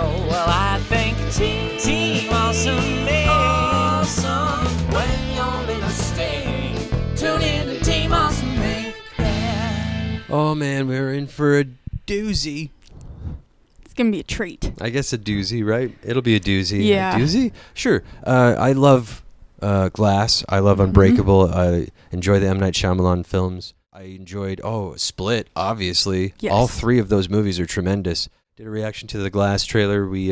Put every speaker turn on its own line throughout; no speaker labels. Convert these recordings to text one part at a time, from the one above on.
show. Well, I think Team Awesome is awesome when you're in a state. Tune in to Team Awesome. Yeah.
Oh man, we're in for a doozy.
It's going to be a treat.
I guess a doozy, right? It'll be a doozy.
Yeah.
A doozy? Sure. I love Glass. I love Unbreakable. I enjoy the M. Night Shyamalan films. I enjoyed, Split, obviously.
Yes.
All three of those movies are tremendous. Did a reaction to the Glass trailer. We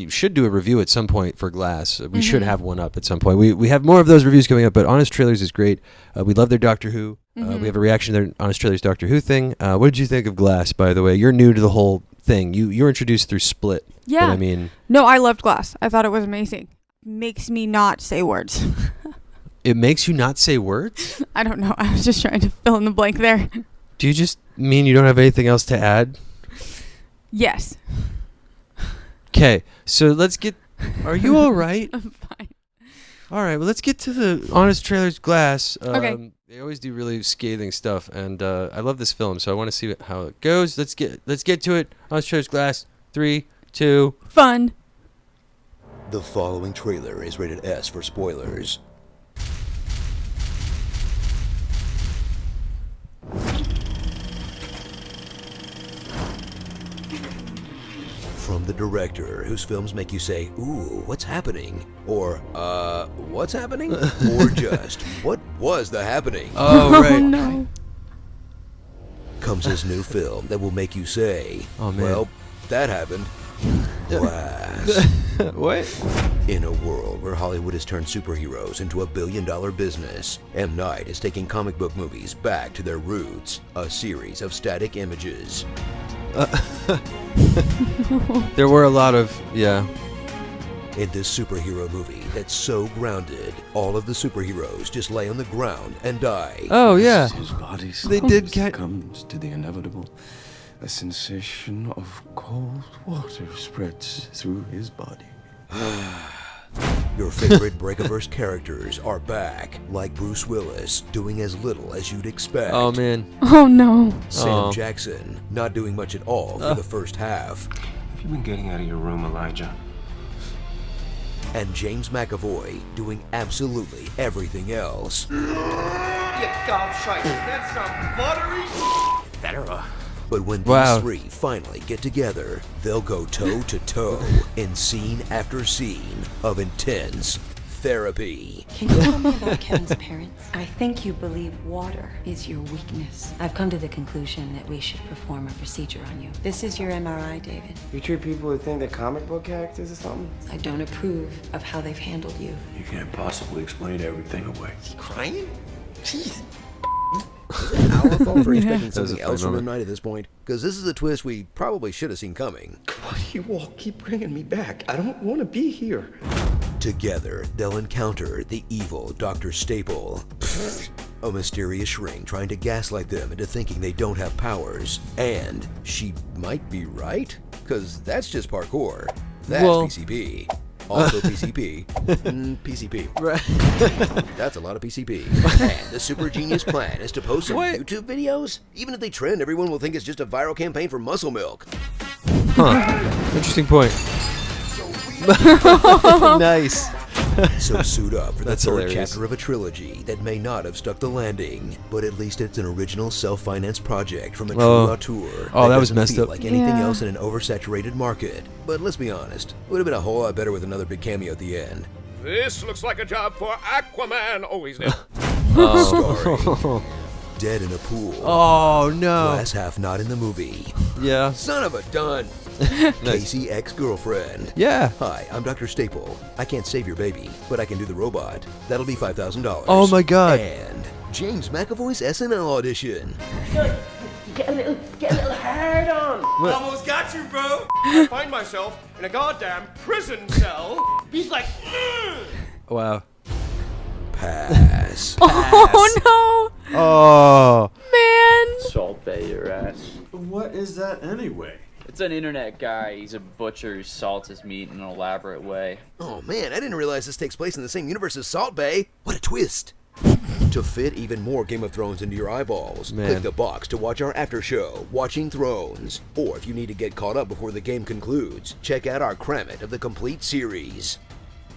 should do a review at some point for Glass. We should have one up at some point. We have more of those reviews coming up, but Honest Trailers is great. We love their Doctor Who. We have a reaction to their Honest Trailers Doctor Who thing. What did you think of Glass, by the way? You're new to the whole thing. You were introduced through Split.
Yeah.
But I mean,
No, I loved Glass. I thought it was amazing. Makes me not say words.
it makes you not say words?
I don't know. I was just trying to fill in the blank there.
Do you just mean you don't have anything else to add?
Yes.
Okay, so let's get... Are you all right?
I'm fine.
All right, well, let's get to the Honest Trailers Glass.
Okay.
They always do really scathing stuff, and I love this film, so I want to see how it goes. Let's get to it. Honest Trailers Glass. 3, 2...
Fun.
The following trailer is rated S for spoilers. From the director, whose films make you say, ooh, what's happening? Or, what's happening? Or just, what was the happening?
Oh, right.
Oh, no.
Comes his new film that will make you say,
Oh, man.
well, that happened. Glass.
What?
In a world where Hollywood has turned superheroes into a billion-dollar business, M. Night is taking comic book movies back to their roots, a series of static images.
There were a lot of... Yeah.
In this superhero movie that's so grounded, all of the superheroes just lay on the ground and die.
Oh, yeah.
His body
They did get...
comes to the inevitable. A sensation of cold water spreads through his body.
Your favorite Breakaverse characters are back, like Bruce Willis, doing as little as you'd expect.
Oh, man.
Oh, no.
Sam Jackson, not doing much at all for the first half.
Have you been getting out of your room, Elijah?
And James McAvoy doing absolutely everything else.
You gobshite, that's some buttery better.
But when
Wow.
these three finally get together, they'll go toe-to-toe in scene after scene of intense therapy.
Can you tell me about Kevin's parents? I think you believe water is your weakness. I've come to the conclusion that we should perform a procedure on you. This is your MRI, David.
You treat people who think they're comic book characters or something?
I don't approve of how they've handled you.
You can't possibly explain everything away.
Is he crying? Jeez.
Is it our fault for expecting
That was a
something
funny
else from
moment.
M. Night at this point? Because this is a twist we probably should have seen coming.
Why do you all keep bringing me back? I don't want to be here.
Together, they'll encounter the evil Dr. Staple, a mysterious shrink trying to gaslight them into thinking they don't have powers. And she might be right, because that's just parkour. That's
Well-
PCP. Also PCP. PCP.
Right.
That's a lot of PCP. And the super genius plan is to post some
What?
YouTube videos? Even if they trend, everyone will think it's just a viral campaign for muscle milk.
Huh. Interesting point. Nice.
So suit up for the
That's
third
hilarious.
chapter of a trilogy that may not have stuck the landing, but at least it's an original self-financed project from a true auteur.
Oh, that was
doesn't
messed
feel
up.
like anything
Yeah.
else in an oversaturated market. But let's be honest, it would have been a whole lot better with another big cameo at the end.
This looks like a job for Aquaman. Oh, he's there.
Starring Dead in a Pool.
Oh, no.
Glass half not in the movie.
Yeah.
Son of a dun. Casey ex-girlfriend.
Yeah.
Hi, I'm Dr. Staple. I can't save your baby, but I can do the robot. That'll be $5,000.
Oh, my God.
And James McAvoy's SNL audition.
Get a little hard on.
Almost got you, bro. I find myself in a goddamn prison cell. He's like,
Wow.
Pass.
Oh,
Oh.
no. Man.
Salt Bay your ass.
What is that anyway?
It's an internet guy. He's a butcher who salts his meat in an elaborate way.
Oh man, I didn't realize this takes place in the same universe as Salt Bay. What a twist. To fit even more Game of Thrones into your eyeballs,
Man.
click the box to watch our after show, Watching Thrones. Or if you need to get caught up before the game concludes, check out our Cram It of the complete series.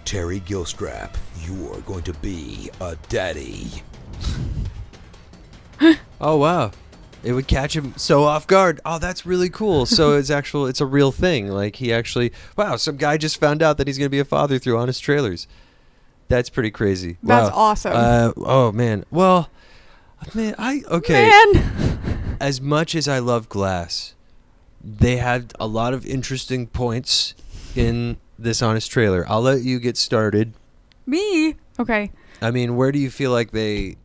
Terry Gilstrap, you're going to be a daddy.
Oh wow, it would catch him so off guard. Oh, that's really cool. So it's a real thing. Like he actually, wow, some guy just found out that he's gonna be a father through Honest Trailers. That's pretty crazy.
That's
Wow.
awesome.
Oh man. Well, man, okay.
Man.
As much as I love Glass, they had a lot of interesting points in this Honest Trailer. I'll let you get started.
Me? Okay.
I mean, where do you feel like they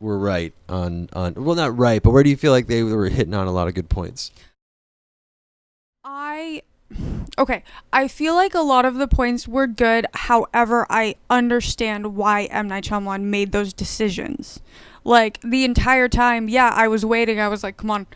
were right on well, not right, but where do you feel like they were hitting on a lot of good points?
Okay, I feel like a lot of the points were good. However, I understand why M. Night Shyamalan made those decisions. Like, the entire time, yeah, I was waiting. I was like, come on,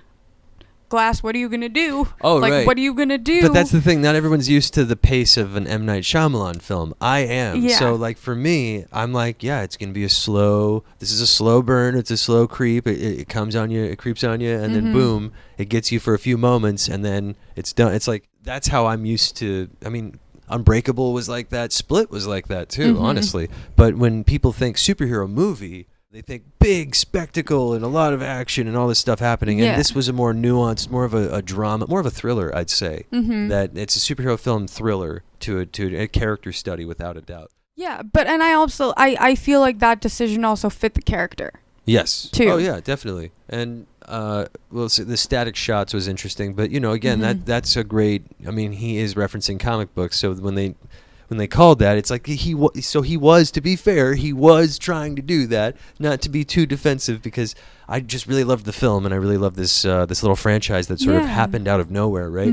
Glass, what are you going to do?
Oh,
like,
right.
What are you going to do?
But that's the thing. Not everyone's used to the pace of an M. Night Shyamalan film. I am.
Yeah.
So, like, for me, I'm like, yeah, it's going to be this is a slow burn. It's a slow creep. It comes on you. It creeps on you. And then, boom, it gets you for a few moments. And then it's done. It's like, that's how I'm used to. I mean, Unbreakable was like that. Split was like that, too, honestly. But when people think superhero movie, they think big spectacle and a lot of action and all this stuff happening.
Yeah.
And this was a more nuanced, more of a drama, more of a thriller, I'd say. That it's a superhero film thriller to a character study, without a doubt.
Yeah, but and I feel like that decision also fit the character.
Yes.
Too.
Oh, yeah, definitely. And well, so the static shots was interesting. But, you know, again, that's a great... I mean, he is referencing comic books. So when they called that, it's like he was, to be fair, he was trying to do that, not to be too defensive, because I just really loved the film, and I really love this little franchise that sort of happened out of nowhere, right?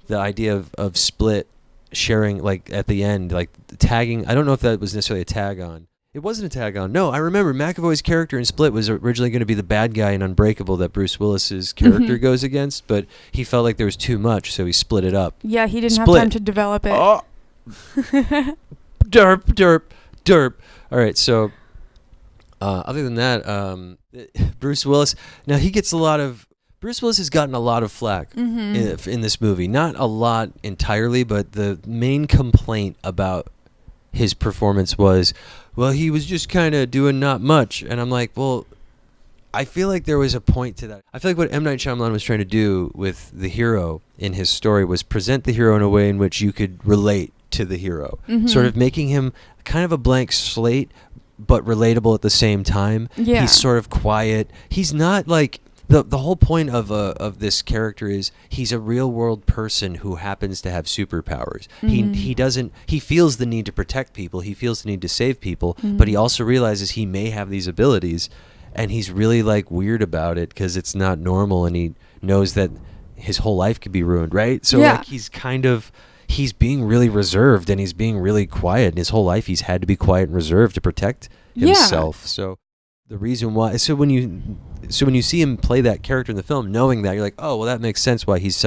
The idea of Split sharing, like, at the end, like, tagging, I don't know if that was necessarily a tag on. It wasn't a tag on. No, I remember McAvoy's character in Split was originally going to be the bad guy in Unbreakable that Bruce Willis's character goes against, but he felt like there was too much, so he split it up.
Yeah, he didn't
Split.
have time to develop it.
Oh. derp. All right, so other than that, Bruce Willis. Now he gets Bruce Willis has gotten a lot of flack in this movie. Not a lot entirely, but the main complaint about his performance was, well, he was just kind of doing not much. And I'm like, well, I feel like there was a point to that. I feel like what M. Night Shyamalan was trying to do with the hero in his story was present the hero in a way in which you could relate to the hero. Sort of making him kind of a blank slate, but relatable at the same time.
Yeah.
He's sort of quiet. He's not like... The whole point of this character is he's a real world person who happens to have superpowers. He feels the need to protect people. He feels the need to save people, but he also realizes he may have these abilities, and he's really like weird about it because it's not normal, and he knows that his whole life could be ruined, right? So like he's being really reserved, and he's being really quiet, and his whole life he's had to be quiet and reserved to protect himself. So the reason why, so when you see him play that character in the film, knowing that, you're like, oh, well, that makes sense why he's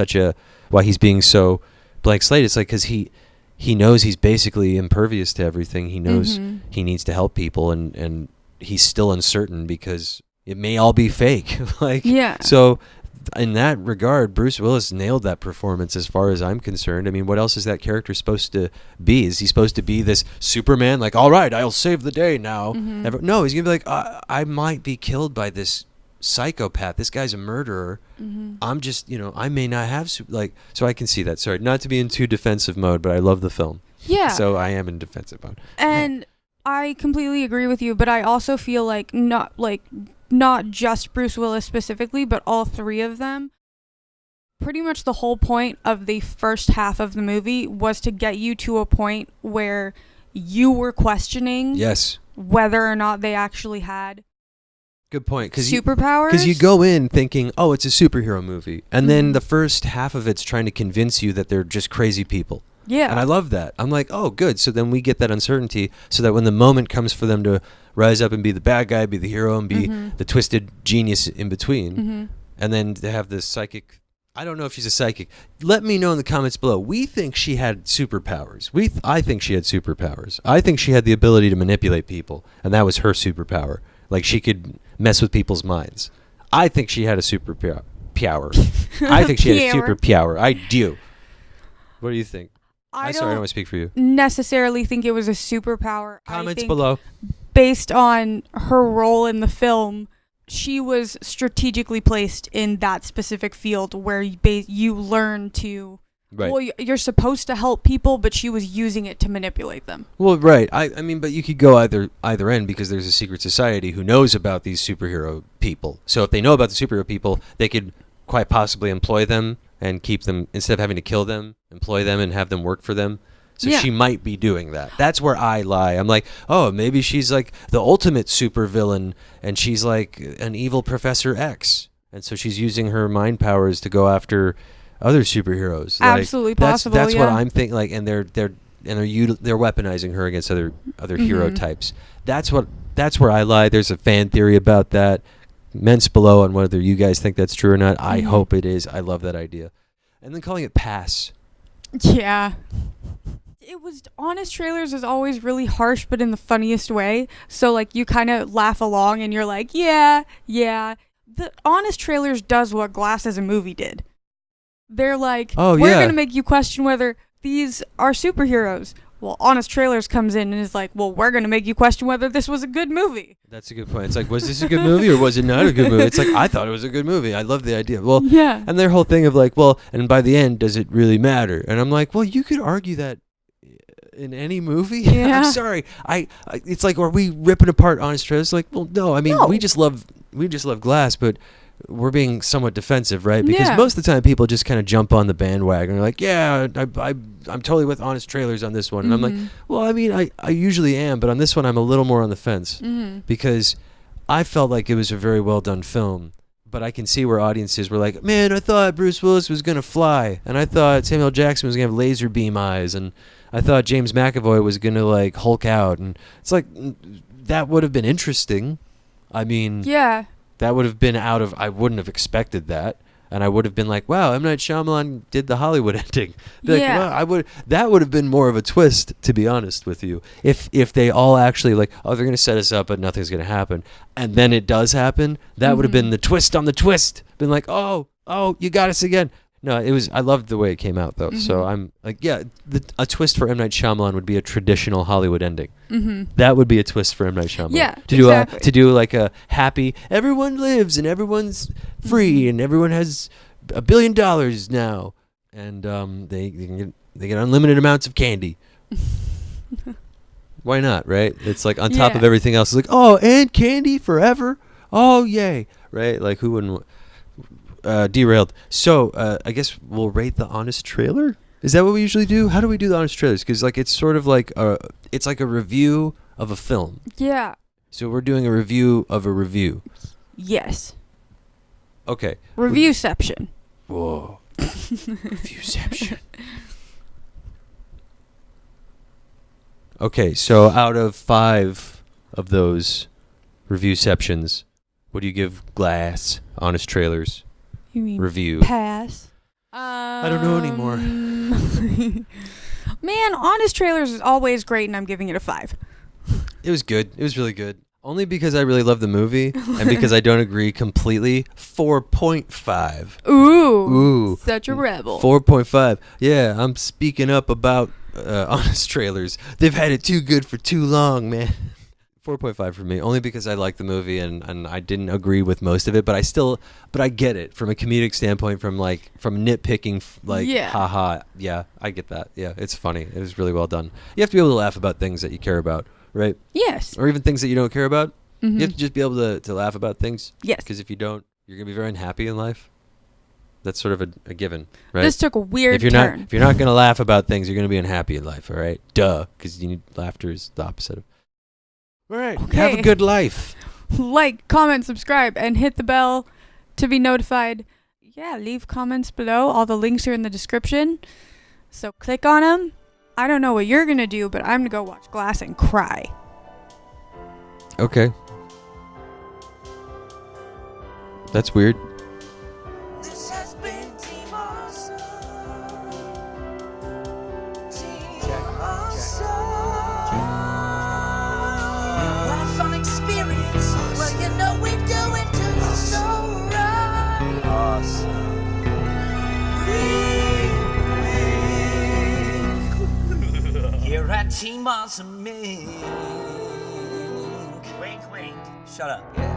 being so blank slate. It's like, because he knows he's basically impervious to everything. He knows he needs to help people, and he's still uncertain because it may all be fake. So in that regard, Bruce Willis nailed that performance as far as I'm concerned. I mean, what else is that character supposed to be? Is he supposed to be this Superman, like, all right, I'll save the day now? No, he's going to be like, I might be killed by this psychopath. This guy's a murderer. I'm just, I may not have, so I can see that. Sorry, not to be in too defensive mode, but I love the film.
Yeah.
So I am in defensive mode.
And I completely agree with you, but I also feel like not just Bruce Willis specifically, but all three of them. Pretty much the whole point of the first half of the movie was to get you to a point where you were questioning whether or not they actually had
good point.
Superpowers.
Because you go in thinking, oh, it's a superhero movie. And then the first half of it's trying to convince you that they're just crazy people.
Yeah.
And I love that. I'm like, oh, good. So then we get that uncertainty so that when the moment comes for them to rise up and be the bad guy, be the hero, and be the twisted genius in between, and then to have this psychic I don't know if she's a psychic. Let me know in the comments below. We think she had superpowers. I think she had superpowers. I think she had the ability to manipulate people, and that was her superpower. Like, she could mess with people's minds. I think she had a superpower. I think she had a superpower. I do. What do you think?
I
don't want to speak for you.
Necessarily think it was a superpower.
Comments below.
Based on her role in the film, she was strategically placed in that specific field where you learn to.
Right.
Well, you're supposed to help people, but she was using it to manipulate them.
Well, right. I mean, but you could go either end, because there's a secret society who knows about these superhero people. So if they know about the superhero people, they could quite possibly employ them and keep them, instead of having to kill them, employ them and have them work for them. So she might be doing that. That's where I lie. I'm like, oh, maybe she's like the ultimate supervillain, and she's like an evil Professor X, and so she's using her mind powers to go after other superheroes.
Absolutely possible.
That's what I'm thinking. Like, and they're weaponizing her against other hero types. That's where I lie. There's a fan theory about that. Comments below on whether you guys think that's true or not. I hope it is. I love that idea. And then calling it pass.
Yeah. It was Honest Trailers is always really harsh, but in the funniest way. So like you kind of laugh along and you're like, yeah. The Honest Trailers does what Glass as a movie did. They're like, we're going to make you question whether these are superheroes. Well, Honest Trailers comes in and is like, well, we're going to make you question whether this was a good movie.
That's a good point. It's like, was this a good movie or was it not a good movie? It's like, I thought it was a good movie. I love the idea. Well,
yeah.
And their whole thing of like, well, and by the end, does it really matter? And I'm like, well, you could argue that in any movie.
Yeah.
I'm sorry. I it's like, are we ripping apart Honest Trailers? Like, well, no. I mean, we just love Glass, but we're being somewhat defensive, right? Because most of the time people just kind of jump on the bandwagon. They're like, yeah, I'm totally with Honest Trailers on this one. And I'm like, well, I mean, I usually am, but on this one I'm a little more on the fence because I felt like it was a very well done film. But I can see where audiences were like, man, I thought Bruce Willis was going to fly, and I thought Samuel Jackson was going to have laser beam eyes, and I thought James McAvoy was going to like Hulk out. And it's like, that would have been interesting. I mean,
yeah.
That would have been I wouldn't have expected that. And I would have been like, wow, M. Night Shyamalan did the Hollywood ending. Like, wow, that would have been more of a twist, to be honest with you. If they all actually like, oh, they're going to set us up, but nothing's going to happen. And then it does happen. That would have been the twist on the twist. Been like, oh, you got us again. No, I loved the way it came out, though. So I'm like, yeah, a twist for M. Night Shyamalan would be a traditional Hollywood ending. That would be a twist for M. Night Shyamalan.
Yeah,
to do like a happy, everyone lives and everyone's free and everyone has $1 billion now, and they get unlimited amounts of candy. Why not, right? It's like on top of everything else. It's like, oh, and candy forever. Oh, yay, right? Like, who wouldn't? Derailed. So I guess we'll rate the Honest Trailer. Is that what we usually do? How do we do the Honest Trailers? Because like it's sort of like it's like a review of a film.
Yeah.
So we're doing a review of a review.
Yes.
Okay.
Reviewception.
Whoa. Reviewception. Okay, so out of 5 of those reviewceptions, what do you give Glass Honest Trailers?
You mean
review?
Pass.
I don't know anymore.
Man, Honest Trailers is always great, and I'm giving it a 5.
It was good. It was really good. Only because I really love the movie, and because I don't agree completely. 4.5.
Ooh. Such a rebel.
4.5. Yeah, I'm speaking up about Honest Trailers. They've had it too good for too long, man. 4.5 for me, only because I like the movie and I didn't agree with most of it, but I get it from a comedic standpoint, from nitpicking, haha, yeah, I get that. Yeah, it's funny. It was really well done. You have to be able to laugh about things that you care about, right?
Yes.
Or even things that you don't care about. You have to just be able to laugh about things.
Yes.
Because if you don't, you're going to be very unhappy in life. That's sort of a given, right?
This took a weird
turn. If you're not going to laugh about things, you're going to be unhappy in life, all right? Duh, because laughter is the opposite of. All right. Okay. Have a good life.
Like, comment, subscribe, and hit the bell to be notified. Yeah, leave comments below. All the links are in the description. So click on them. I don't know what you're going to do, but I'm going to go watch Glass and cry.
Okay. That's weird.
This has been Team Team Awesome Mink. Wink, wink. Shut up.